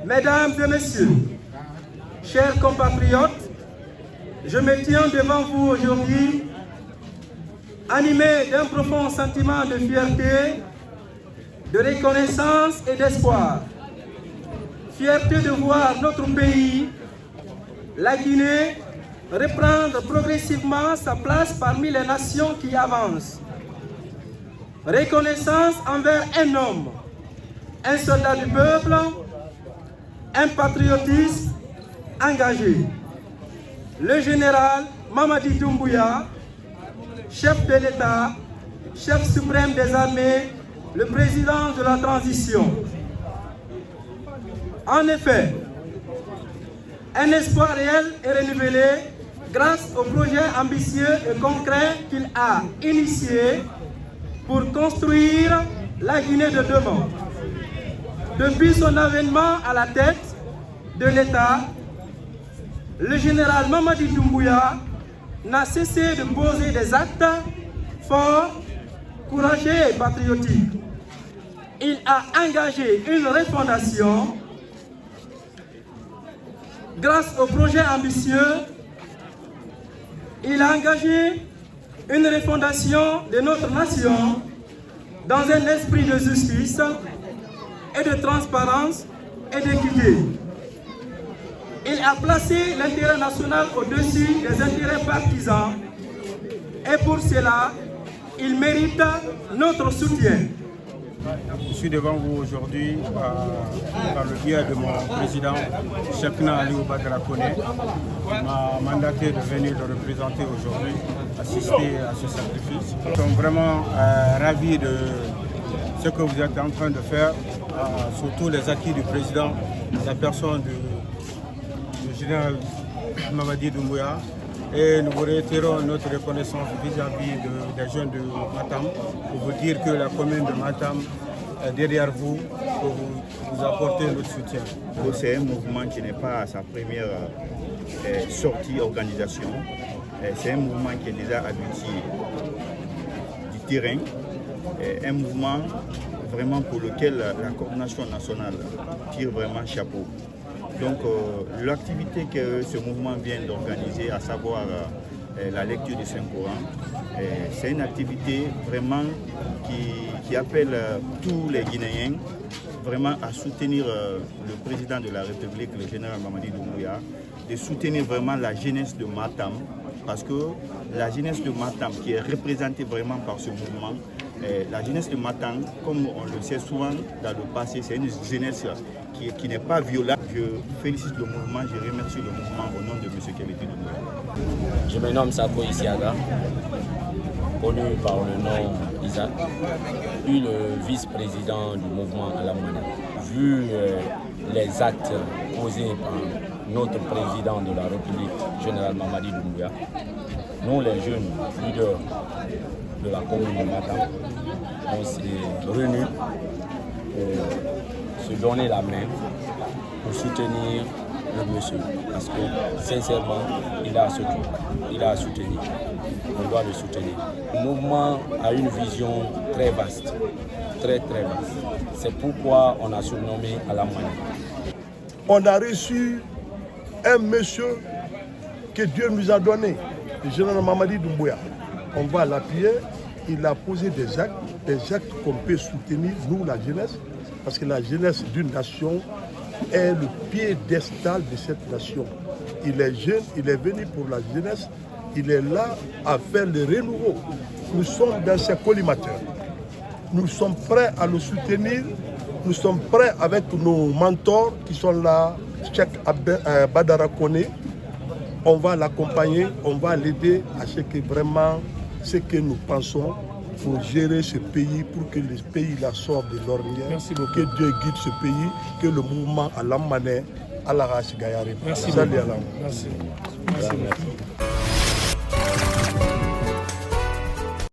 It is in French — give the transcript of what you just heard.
Mesdames et messieurs, chers compatriotes, je me tiens devant vous aujourd'hui animé d'un profond sentiment de fierté, de reconnaissance et d'espoir. Fierté de voir notre pays, la Guinée, reprendre progressivement sa place parmi les nations qui avancent. Reconnaissance envers un homme, un soldat du peuple, un patriotisme engagé. Le général Mamadi Doumbouya, chef de l'État, chef suprême des armées, le président de la transition. En effet, un espoir réel est renouvelé grâce au projet ambitieux et concret qu'il a initié pour construire la Guinée de demain. Depuis son avènement à la tête de l'État, le général Mamadi Doumbouya n'a cessé de poser des actes forts, courageux et patriotiques. Il a engagé une refondation. Grâce au projet ambitieux, il a engagé une refondation de notre nation dans un esprit de justice et de transparence et d'équité. Il a placé l'intérêt national au-dessus des intérêts partisans et pour cela, il mérite notre soutien. Je suis devant vous aujourd'hui par le biais de mon président, Cheikhna Aliou Badara Koné, qui m'a mandaté de venir le représenter aujourd'hui, assister à ce sacrifice. Nous sommes vraiment ravis de ce que vous êtes en train de faire, surtout les acquis du président, la personne du général Mamadi Doumbouya. Et nous vous réitérons notre reconnaissance vis-à-vis des jeunes de Matam pour vous dire que la commune de Matam est derrière vous pour vous apporter notre soutien. C'est un mouvement qui n'est pas à sa première sortie organisation. C'est un mouvement qui est déjà habitué du terrain. Un mouvement vraiment pour lequel la coordination nationale tire vraiment chapeau. Donc l'activité que ce mouvement vient d'organiser, à savoir la lecture du Saint-Coran, c'est une activité vraiment qui appelle tous les Guinéens vraiment à soutenir le président de la République, le général Mamadi Doumbouya, de soutenir vraiment la jeunesse de Matam, parce que la jeunesse de Matam qui est représentée vraiment par ce mouvement, la jeunesse de Matam, comme on le sait souvent dans le passé, c'est une jeunesse qui n'est pas violente. Je félicite le mouvement, je remercie le mouvement au nom de M. Kennedy Doumbouya. Je me nomme Sako Isiaga, connu par le nom Isaac. Je suis le vice-président du mouvement Alamane. Vu les actes posés par notre président de la République, général Mamadi Doumbouya, nous les jeunes leaders de la commune de Matam, on s'est réunis pour se donner la main pour soutenir le monsieur. Parce que sincèrement, il a à soutenir. On doit le soutenir. Le mouvement a une vision très vaste, très vaste. C'est pourquoi on a surnommé Alamane. On a reçu un monsieur que Dieu nous a donné, le général Mamadi Doumbouya. On va l'appuyer. Il a posé des actes qu'on peut soutenir, nous, la jeunesse, parce que la jeunesse d'une nation est le piédestal de cette nation. Il est jeune, il est venu pour la jeunesse, il est là à faire le renouveau. Nous sommes dans ses collimateurs. Nous sommes prêts à le soutenir, nous sommes prêts avec nos mentors qui sont là, Cheikh Badara Koné. On va l'accompagner, on va l'aider à ce que vraiment ce que nous pensons pour gérer ce pays, pour que le pays la sorte de l'ornière. Merci beaucoup. Que Dieu guide ce pays, que le mouvement à l'Ammané, à la Rache Gayari. Merci. Salut à Merci. Merci.